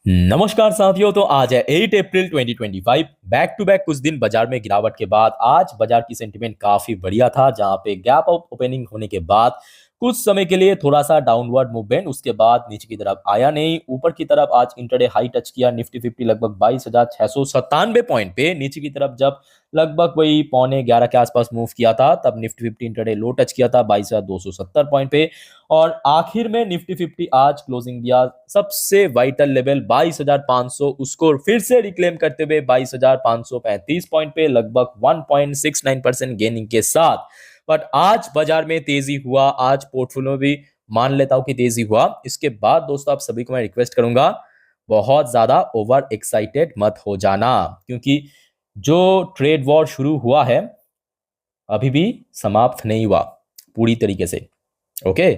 नमस्कार साथियों। तो आज है 8 अप्रैल 2025। बैक टू बैक कुछ दिन बाजार में गिरावट के बाद आज बाजार की सेंटीमेंट काफी बढ़िया था, जहां पे गैप अप ओपनिंग होने के बाद कुछ समय के लिए थोड़ा सा डाउनवर्ड मूवमेंट, उसके बाद नीचे की तरफ आया नहीं, ऊपर की तरफ आज इंटरडे हाई टच किया। निफ्टी 50 लगभग 22,697 पॉइंट पे नीचे की तरफ जब लगभग वही पौने 11 के आसपास मूव किया था, तब निफ्टी 50 इंटरडे लो टच किया था 22,270 पॉइंट पे। और आखिर में निफ्टी 50 आज क्लोजिंग दिया सबसे वाइटल लेवल 22,500, उसको फिर से रिक्लेम करते हुए 22,535 पॉइंट पे लगभग 1.69% गेनिंग के साथ। बट आज बाजार में तेजी हुआ, आज पोर्टफोलियो भी मान लेता हूं कि तेजी हुआ। इसके बाद दोस्तों आप सभी को मैं रिक्वेस्ट करूंगा, बहुत ज्यादा ओवर एक्साइटेड मत हो जाना, क्योंकि जो ट्रेड वॉर शुरू हुआ है अभी भी समाप्त नहीं हुआ पूरी तरीके से। ओके,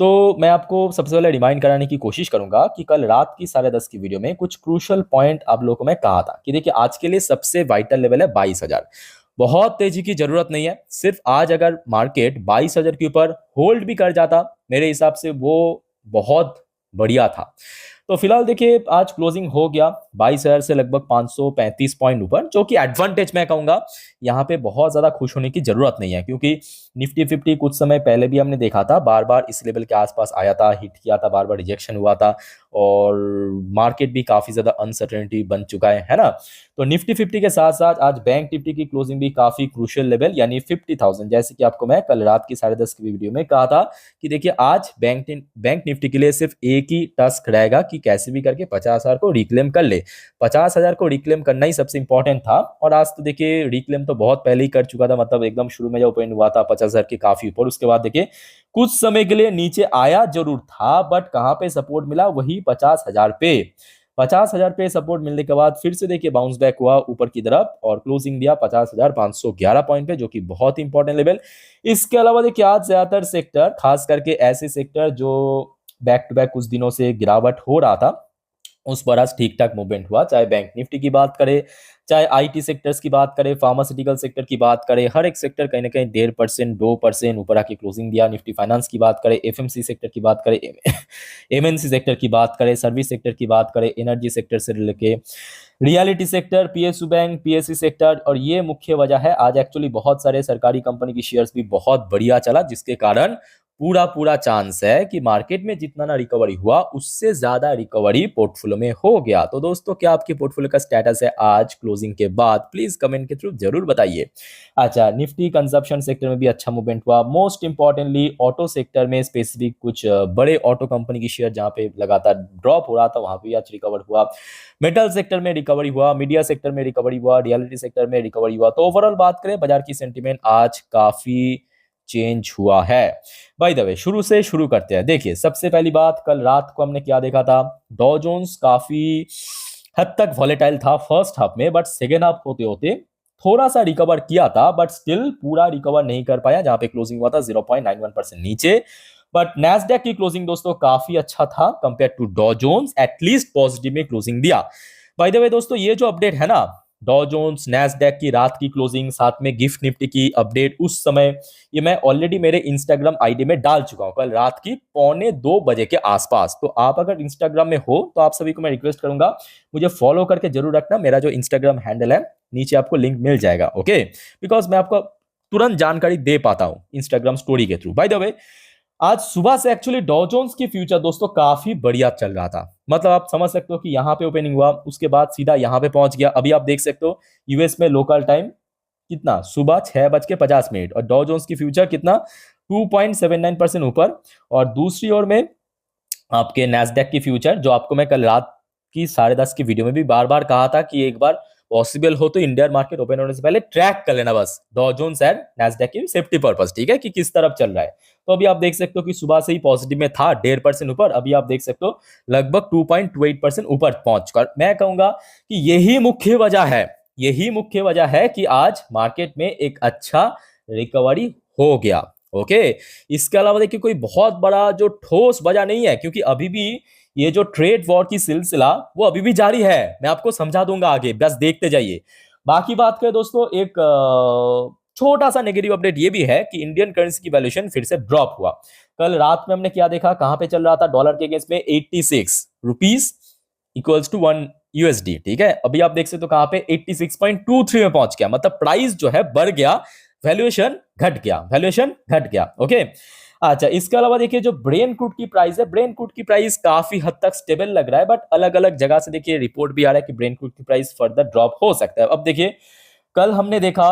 तो मैं आपको सबसे पहले रिमाइंड कराने की कोशिश करूंगा कि कल रात की 10:30 की वीडियो में कुछ क्रूशल पॉइंट आप लोगों को मैं कहा था कि देखिए आज के लिए सबसे वाइटल लेवल है 22,000। बहुत तेजी की जरूरत नहीं है, सिर्फ आज अगर मार्केट 22,000 के ऊपर होल्ड भी कर जाता, मेरे हिसाब से वो बहुत बढ़िया था। तो फिलहाल देखिए आज क्लोजिंग हो गया 22,000 से लगभग 535 पॉइंट ऊपर, जो कि एडवांटेज मैं कहूंगा। यहाँ पे बहुत ज्यादा खुश होने की जरूरत नहीं है, क्योंकि निफ्टी 50 कुछ समय पहले भी हमने देखा था, बार बार इस लेवल के आसपास आया था, हिट किया था, बार बार रिजेक्शन हुआ था, और मार्केट भी काफी ज्यादा अनसर्टेनिटी बन चुका है ना। तो निफ्टी 50 के साथ साथ आज बैंक निफ्टी की क्लोजिंग भी काफी क्रूशियल लेवल यानी 50,000, जैसे कि आपको मैं कल रात की 10:30 की वीडियो में कहा था कि देखिए आज बैंक निफ्टी के लिए सिर्फ एक ही टास्क रहेगा कि कैसे भी करके 50,000 को रिक्लेम कर ले। 50,000 को रिक्लेम करना ही सबसे इंपॉर्टेंट था, और आज तो देखिए रिक्लेम तो बहुत पहले ही कर चुका था, मतलब एकदम शुरू में जब ओपन हुआ था 50,000 के काफी ऊपर। उसके बाद देखिए कुछ समय के लिए नीचे आया जरूर था, बट कहां पे सपोर्ट मिला, वही 50,000 पे। 50,000 पे सपोर्ट मिलने के बाद फिर से देखिए बाउंस बैक हुआ ऊपर की तरफ और क्लोजिंग दिया 50,511 पॉइंट पे, जो कि बहुत इंपॉर्टेंट लेवल। इसके अलावा देखिए आज ज्यादातर सेक्टर, खास करके ऐसे सेक्टर जो बैक टू बैक कुछ दिनों से गिरावट हो रहा था, उस पर आज ठीक ठाक मूवमेंट हुआ। चाहे बैंक निफ्टी की बात करें, चाहे आईटी सेक्टर्स की बात करें, फार्मास्यूटिकल सेक्टर की बात करें, हर एक सेक्टर कहीं ना कहीं 1.5% 2% ऊपर आके क्लोजिंग दिया। निफ्टी फाइनेंस की बात करें, एफएमसी सेक्टर की बात करें, एमएनसी सेक्टर की बात करें, सर्विस सेक्टर की बात करें, एनर्जी सेक्टर से लेके reality sector, PSU bank, PSC sector. और ये मुख्य वजह है, आज एक्चुअली बहुत सारे सरकारी कंपनी की शेयर्स भी बहुत बढ़िया चला, जिसके कारण पूरा पूरा चांस है कि मार्केट में जितना ना रिकवरी हुआ, उससे ज्यादा रिकवरी पोर्टफोलियो में हो गया। तो दोस्तों क्या आपके पोर्टफोलियो का स्टेटस है आज क्लोजिंग के बाद, प्लीज कमेंट के थ्रू जरूर बताइए। अच्छा, निफ्टी कंजप्शन सेक्टर में भी अच्छा मूवमेंट हुआ। मोस्ट इंपॉर्टेंटली ऑटो सेक्टर में स्पेसिफिक कुछ बड़े ऑटो कंपनी की शेयर जहां पे लगातार ड्रॉप हो रहा था, वहां भी आज रिकवर हुआ। मेटल सेक्टर में रिकवरी हुआ, मीडिया सेक्टर में रिकवरी हुआ, रियलिटी सेक्टर में रिकवरी हुआ। तो ओवरऑल बात करें, बाजार की सेंटीमेंट आज काफी चेंज हुआ है। बाय द वे शुरू से शुरू करते हैं। देखिए सबसे पहली बात, कल रात को हमने क्या देखा था, डॉ जोन्स काफी हद तक वॉलेटाइल था फर्स्ट हाफ में, बट सेकेंड हाफ होते होते थोड़ा सा रिकवर किया था, बट स्टिल पूरा रिकवर नहीं कर पाया, जहां पे क्लोजिंग हुआ था 0.91% नीचे। बट नैस्डैक की क्लोजिंग दोस्तों काफी अच्छा था कंपेयर टू डॉ जोन्स, एटलीस्ट पॉजिटिव में क्लोजिंग दिया। बाय द वे दोस्तों, ये जो अपडेट है ना, डॉ जोन्स, नैस्डैक की रात की क्लोजिंग, साथ में गिफ्ट निफ्टी की अपडेट, उस समय ये मैं ऑलरेडी मेरे इंस्टाग्राम आईडी में डाल चुका हूं कल रात की 1:45 के आसपास। तो आप अगर इंस्टाग्राम में हो तो आप सभी को मैं रिक्वेस्ट करूंगा, मुझे फॉलो करके जरूर रखना। मेरा जो इंस्टाग्राम हैंडल है नीचे आपको लिंक मिल जाएगा, ओके, बिकॉज मैं आपको तुरंत जानकारी दे पाता हूं इंस्टाग्राम स्टोरी के थ्रू। बाय द वे आज सुबह से एक्चुअली डॉ जोन्स की फ्यूचर दोस्तों काफी बढ़िया चल रहा था, मतलब आप समझ सकते हो कि यहाँ पे ओपनिंग हुआ, उसके बाद सीधा यहाँ पे पहुंच गया। अभी आप देख सकते हो यूएस में लोकल टाइम कितना, सुबह 6:50 और डॉ जोन्स की फ्यूचर कितना 2.79% ऊपर। और दूसरी ओर में आपके नैस्डैक की फ्यूचर, जो आपको मैं कल रात की 10:30 की वीडियो में भी बार बार कहा था कि एक बार पॉसिबल हो तो इंडियन मार्केट ओपन होने से पहले ट्रैक कर लेना बस डॉ जोन्स एंड नैस्डैक की सेफ्टी पर्पस, ठीक है, कि किस तरफ चल रहा है। तो अभी आप देख सकते हो कि सुबह से ही पॉजिटिव में था 1.5% ऊपर, अभी आप देख सकते हो लगभग 2.28% ऊपर पहुंचकर। मैं कहूंगा कि यही मुख्य वजह है कि आज मार्केट में एक अच्छा रिकवरी हो गया। ओके, इसके अलावा देखिए कोई बहुत बड़ा जो ठोस वजह नहीं है, क्योंकि अभी भी ये जो ट्रेड वॉर की सिलसिला वो अभी भी जारी है। मैं आपको समझा दूंगा आगे, बस देखते जाइए। बाकी बात करें दोस्तों, एक छोटा सा नेगेटिव अपडेट ये भी है कि इंडियन करेंसी की वैल्यूएशन फिर से ड्रॉप हुआ। कल रात में हमने क्या देखा, कहां पे चल रहा था, डॉलर के अगेंस्ट में 86 रुपीस इक्वल्स टू 1 USD। ठीक है, अभी आप देख सकते हो कहां पे 86.23 में पहुंच गया, मतलब प्राइस जो है बढ़ गया, वैल्यूएशन घट गया, वैल्यूएशन घट गया। ओके, अच्छा, इसके अलावा देखिए जो ब्रेन क्रूड की प्राइस है, ब्रेन क्रूड की प्राइस काफी हद तक स्टेबल लग रहा है, बट अलग अलग जगह से देखिए रिपोर्ट भी आ रहा है कि ब्रेन क्रूड की प्राइस फर्दर ड्रॉप हो सकता है। अब देखिए कल हमने देखा,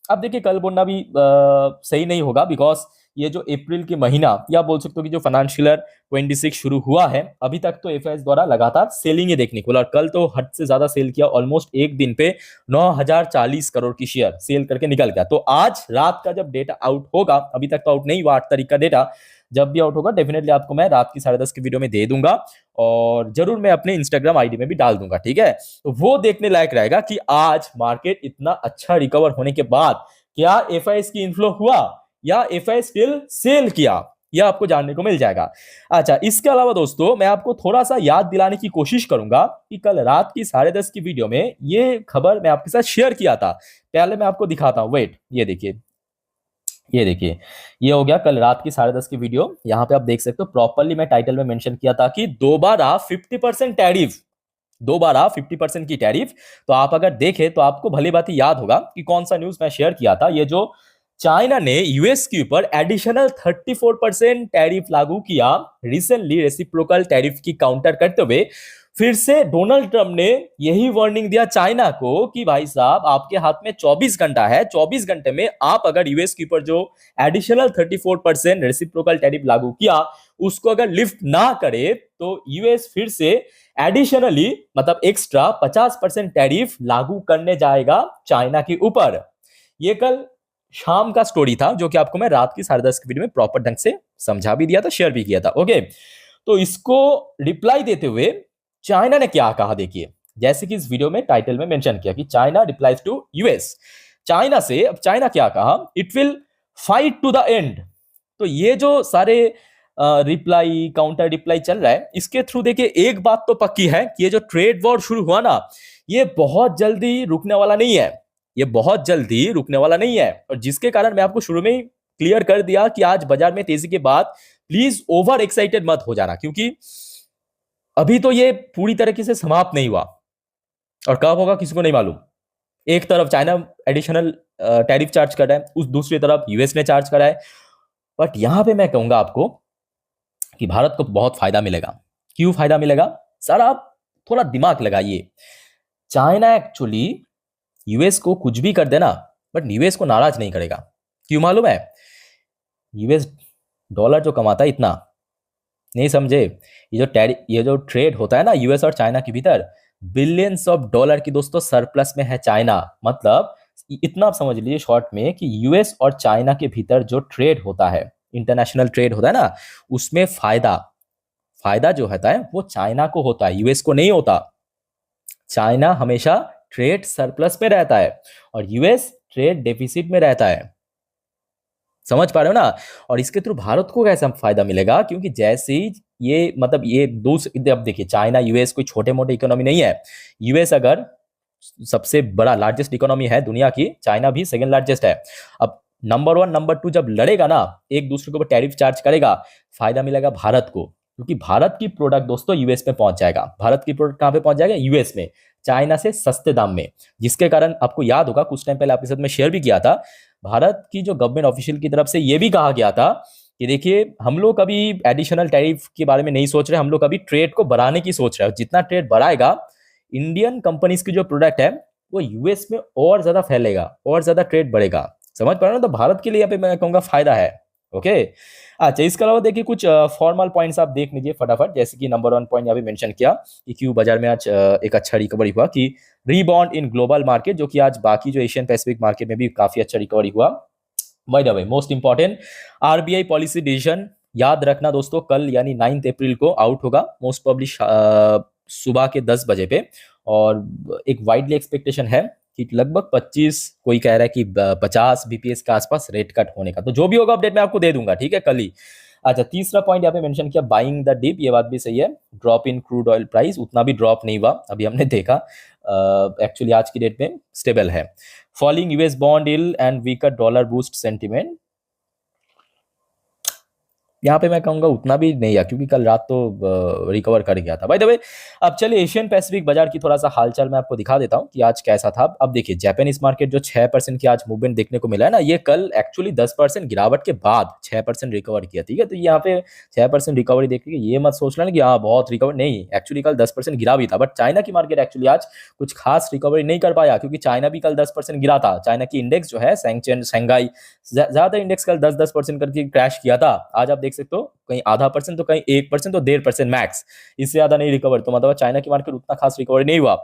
अब देखिए कल बोलना भी सही नहीं होगा, बिकॉज ये जो अप्रैल के महीना या बोल सकते हो कि जो फाइनेंशियल ईयर 26 शुरू हुआ है, अभी तक तो एफआईएस द्वारा लगातार सेलिंग ही देखने को मिला, और कल तो हद से ज्यादा सेल किया, ऑलमोस्ट एक दिन पे 9,040 करोड़ की शेयर सेल करके निकल गया। तो आज रात का जब डेटा आउट होगा, अभी तक तो आउट नहीं हुआ 8 तारीख का डेटा, जब भी आउट होगा डेफिनेटली आपको मैं रात की 10:30 की वीडियो में दे दूंगा, और जरूर मैं अपने इंस्टाग्राम आईडी में भी डाल दूंगा। ठीक है, तो वो देखने लायक रहेगा कि आज मार्केट इतना अच्छा रिकवर होने के बाद क्या एफआईएस की इनफ्लो हुआ या एफआईएस स्टिल सेल किया, यह आपको जानने को मिल जाएगा। अच्छा, इसके अलावा दोस्तों मैं आपको थोड़ा सा याद दिलाने की कोशिश करूंगा कि कल रात की 10:30 की वीडियो में ये खबर मैं आपके साथ शेयर किया था। पहले मैं आपको दिखाता हूं, वेट, ये देखिए, ये देखिए, ये हो गया कल रात की 10:30 की वीडियो। यहां पे आप देख सकते हो प्रॉपरली मैं टाइटल में मेंशन किया था कि दोबारा 50% टैरिफ, दोबारा 50% की टैरिफ। तो आप अगर देखें तो आपको भली बात याद होगा कि कौन सा न्यूज मैं शेयर किया था, ये जो चाइना ने यूएस के ऊपर एडिशनल 34% टैरिफ लागू किया रिसेंटली, रेसिप्रोकल टैरिफ की काउंटर करते हुए फिर से डोनाल्ड ट्रंप ने यही वार्निंग दिया चाइना को कि भाई साहब आपके हाथ में 24 घंटा है, 24 घंटे में आप अगर यूएस के ऊपर जो एडिशनल 34% रेसिप्रोकल टैरिफ लागू किया उसको अगर लिफ्ट ना करे तो यूएस फिर से एडिशनली मतलब एक्स्ट्रा 50% टैरिफ लागू करने जाएगा चाइना के ऊपर। ये कल शाम का स्टोरी था जो कि आपको मैं रात की 10:30 की वीडियो में प्रॉपर ढंग से समझा भी दिया था, शेयर भी किया था। ओके, तो इसको रिप्लाई देते हुए चाइना ने क्या कहा, देखिए, जैसे कि इस वीडियो में टाइटल में मेंशन किया कि China replies to US. China से अब चाइना क्या कहा, it will fight to the end. तो ये जो सारे रिप्लाई काउंटर रिप्लाई चल रहा है, इसके थ्रू देखिए एक बात तो पक्की है कि ये जो ट्रेड वॉर शुरू हुआ ना, ये बहुत जल्दी रुकने वाला नहीं है, ये बहुत जल्दी रुकने वाला नहीं है। और जिसके कारण मैं आपको शुरू में ही क्लियर कर दिया कि आज बाजार में तेजी के बाद प्लीज ओवर एक्साइटेड मत हो जाना, क्योंकि अभी तो ये पूरी तरीके से समाप्त नहीं हुआ, और कब होगा किसी को नहीं मालूम। एक तरफ चाइना एडिशनल टैरिफ चार्ज कर रहा है, उस दूसरी तरफ यूएस ने चार्ज करा है, बट यहां पे मैं कहूंगा आपको कि भारत को बहुत फायदा मिलेगा। क्यों फायदा मिलेगा, सर आप थोड़ा दिमाग लगाइए। चाइना एक्चुअली यूएस को कुछ भी कर देना, बट यूएस को नाराज नहीं करेगा। क्यों मालूम है, यूएस डॉलर जो कमाता है इतना, नहीं समझे, ये जो ट्रेड होता है ना यूएस और चाइना के भीतर, बिलियंस ऑफ डॉलर की दोस्तों सरप्लस में है चाइना। मतलब इतना आप समझ लीजिए शॉर्ट में कि यूएस और चाइना के भीतर जो ट्रेड होता है, इंटरनेशनल ट्रेड होता है ना, उसमें फायदा फायदा जो होता है वो चाइना को होता है, यूएस को नहीं होता। चाइना हमेशा ट्रेड सरप्लस में रहता है और यूएस ट्रेड डेफिसिट में रहता है, समझ पा रहे हो ना। और इसके थ्रू भारत को कैसा फायदा मिलेगा, क्योंकि जैसे ही ये मतलब ये दूसरे, अब देखिए चाइना यूएस कोई छोटे मोटे इकोनॉमी नहीं है। यूएस अगर सबसे बड़ा लार्जेस्ट इकोनॉमी है दुनिया की, चाइना भी सेकंड लार्जेस्ट है। अब नंबर 1 नंबर 2 जब लड़ेगा ना, एक दूसरे के ऊपर टैरिफ चार्ज करेगा, फायदा मिलेगा भारत को, क्योंकि भारत की प्रोडक्ट दोस्तों यूएस में पहुंच जाएगा। भारत की प्रोडक्ट कहां पे पहुंच जाएगा, यूएस में, चाइना से सस्ते दाम में। जिसके कारण आपको याद होगा कुछ टाइम पहले आपके साथ में शेयर भी किया था, भारत की जो गवर्नमेंट ऑफिशियल की तरफ से यह भी कहा गया था कि देखिए हम लोग कभी एडिशनल टैरिफ के बारे में नहीं सोच रहे, हम लोग कभी ट्रेड को बढ़ाने की सोच रहे हैं। जितना ट्रेड बढ़ाएगा, इंडियन कंपनीज की जो प्रोडक्ट है वो यूएस में और ज्यादा फैलेगा और ज्यादा ट्रेड बढ़ेगा। समझ पा रहे हो, तो भारत के लिए यहाँ पे मैं कहूंगा फायदा है। ओके, अच्छा, इसके अलावा देखिए कुछ फॉर्मल पॉइंट्स आप देख लीजिए फटाफट। जैसे कि नंबर 1 पॉइंट यहाँ पे मेंशन किया कि क्यों बाजार में आज एक अच्छा रिकवरी हुआ, कि रीबाउंड इन ग्लोबल मार्केट, जो कि आज बाकी जो एशियन पैसिफिक मार्केट में भी काफी अच्छा रिकवरी हुआ। By the way, most important RBI policy decision याद रखना दोस्तों, कल यानी 9 अप्रैल को आउट होगा, मोस्ट पब्लिश सुबह के 10 बजे पे। और एक वाइडली एक्सपेक्टेशन है कि लगभग 25, कोई कह रहा है कि 50 बीपीएस के आसपास रेट कट होने का। तो जो भी होगा अपडेट मैं आपको दे दूंगा, ठीक है, कल ही। अच्छा, तीसरा पॉइंट यहाँ पे मेंशन किया, बाइंग द डिप, ये बात भी सही है। Drop in crude oil price उतना भी ड्रॉप नहीं हुआ, अभी हमने देखा, एक्चुअली आज की डेट में स्टेबल है। Falling US bond yield and weaker dollar boost sentiment. यहाँ पे मैं कहूँगा उतना भी नहीं है, क्योंकि कल रात तो रिकवर कर गया था। बाय द वे, अब चलिए एशियन पैसिफिक बाजार की थोड़ा सा हालचाल मैं आपको दिखा देता हूँ कि आज कैसा था। अब देखिए जापानीज मार्केट जो 6% की आज मूवमेंट देखने को मिला है ना, ये कल एक्चुअली 10% गिरावट के बाद 6% रिकवर किया। ठीक है, तो यहाँ पे 6% रिकवरी देख के ये मत सोच लेना कि हाँ बहुत रिकवर, नहीं, एक्चुअली कल 10% गिरा भी था। बट चाइना की मार्केट एक्चुअली आज कुछ खास रिकवरी नहीं कर पाया, क्योंकि चाइना भी कल 10% गिरा था। चाइना की इंडेक्स जो है सेंगचेन शंघाई, ज्यादा इंडेक्स कल 10-10% करके क्रैश किया था। आज आप देख सकते हो कहीं आधा परसेंट, तो कहीं 1%, तो 1.5% मैक्स, इससे ज्यादा नहीं रिकवर। तो मतलब चाइना की मार्केट उतना खास रिकवर नहीं हुआ।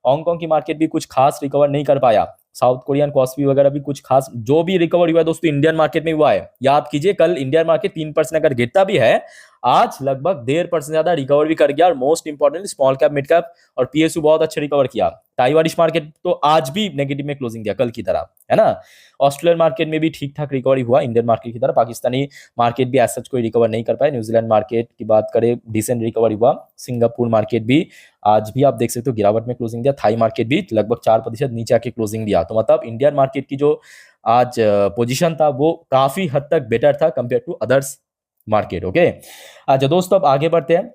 हांगकांग की मार्केट भी कुछ खास रिकवर नहीं कर पाया। साउथ कोरियन कॉस्पी वगैरह भी कुछ खास, जो भी रिकवर हुआ है दोस्तों इंडियन मार्केट में हुआ है। याद कीजिए कल इंडियन मार्केट 3% अगर गिरता भी है, आज लगभग 1.5% ज्यादा रिकवर भी कर गया। और most importantly small cap, mid cap और पीएसयू बहुत अच्छा रिकवर किया। ताइवानिश मार्केट तो आज भी नेगेटिव में क्लोजिंग दिया कल की तरह, है ना। ऑस्ट्रेलियन मार्केट में भी ठीक ठाक रिकवरी हुआ इंडियन मार्केट की तरह। पाकिस्तानी मार्केट भी एज सच कोई रिकवर नहीं कर पाए। न्यूजीलैंड मार्केट की बात करें, डिसेंट रिकवरी हुआ। सिंगापुर मार्केट भी आज भी आप देख सकते हो गिरावट में क्लोजिंग दिया। थाई मार्केट भी लगभग 4% नीचे आके क्लोजिंग दिया। तो मतलब इंडियन मार्केट की जो आज पोजीशन था वो काफी हद तक बेटर था compare to others market. Okay, अच्छा दोस्तों अब आगे बढ़ते हैं।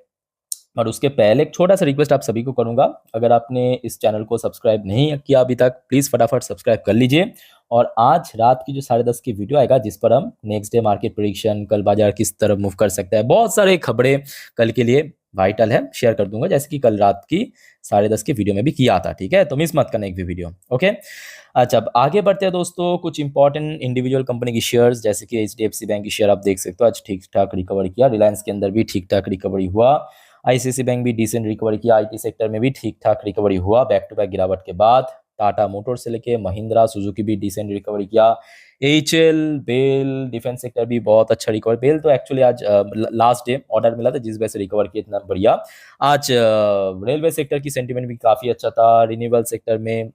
और उसके पहले एक छोटा सा रिक्वेस्ट आप सभी को करूंगा, अगर आपने इस चैनल को सब्सक्राइब नहीं किया अभी तक, प्लीज फटाफट सब्सक्राइब कर लीजिए। और आज रात की जो 10:30 की वीडियो आएगा, जिस पर हम नेक्स्ट डे मार्केट प्रेडिक्शन, कल बाजार किस तरफ मूव कर सकता है, बहुत सारे खबरें कल के लिए वाइटल है, शेयर कर दूंगा, जैसे कि कल रात की 10:30 की वीडियो में भी किया था। ठीक है, तो मिस मत करना एक भी वीडियो। ओके, अच्छा अब आगे बढ़ते हैं दोस्तों। कुछ इंपॉर्टेंट इंडिविजुअल कंपनी की शेयर्स, जैसे कि एचडीएफसी बैंक की शेयर आप देख सकते हो आज ठीक ठाक रिकवर किया। रिलायंस के अंदर भी ठीक ठाक रिकवरी हुआ। आईसीआईसी बैंक भी डिसेंट रिकवरी किया। आईटी सेक्टर में भी ठीक ठाक रिकवरी हुआ बैक टू बैक गिरावट के बाद। टाटा मोटर से लेके महिंद्रा सुजुकी भी डिसेंट रिकवरी किया। एचएल, बेल, डिफेंस सेक्टर भी बहुत अच्छा रिकवर। बेल तो एक्चुअली आज लास्ट डे ऑर्डर मिला था, जिस वजह से रिकवर किया इतना बढ़िया। आज रेलवे सेक्टर की सेंटीमेंट भी काफी अच्छा था। रिन्यूएबल सेक्टर में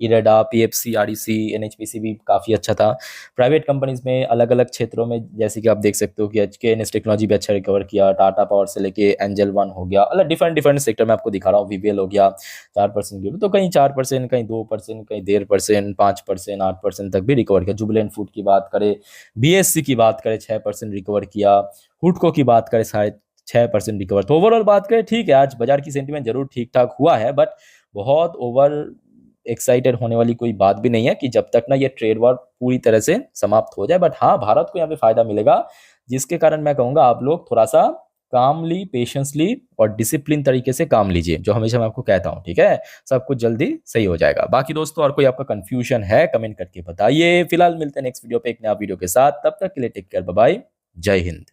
इरेडा, पीएफसी, आरईसी, एनएचपीसी भी काफी अच्छा था। प्राइवेट कंपनीज में अलग अलग क्षेत्रों में, जैसे कि आप देख सकते हो कि एचकेएनएस टेक्नोलॉजी भी अच्छा रिकवर किया। टाटा पावर से लेके एंजल वन हो गया, अलग डिफरेंट डिफरेंट सेक्टर में आपको दिखा रहा हूँ। वीवीएल हो गया 4% की, तो कहीं 4%, कहीं 2%, कहीं 1.5%, 5%, 8% तक भी रिकवर किया। जुबिलेंट फूड की बात करें, बीएससी की बात करें 6% रिकवर किया। हुडको की बात करें 6% रिकवर। तो ओवरऑल बात करें ठीक है, आज बाजार की सेंटीमेंट जरूर ठीक ठाक हुआ है, बट बहुत ओवर एक्साइटेड होने वाली कोई बात भी नहीं है कि जब तक ना ये ट्रेड वॉर पूरी तरह से समाप्त हो जाए। बट हाँ, भारत को यहाँ पे फायदा मिलेगा, जिसके कारण मैं कहूंगा आप लोग थोड़ा सा कामली, पेशेंसली और डिसिप्लिन तरीके से काम लीजिए, जो हमेशा मैं आपको कहता हूँ। ठीक है, सब कुछ जल्दी सही हो जाएगा। बाकी दोस्तों और कोई आपका कंफ्यूजन है कमेंट करके बताइए। फिलहाल मिलते हैं नेक्स्ट वीडियो पे एक नया वीडियो के साथ, तब तक के लिए टेक केयर, बाय बाय, जय हिंद।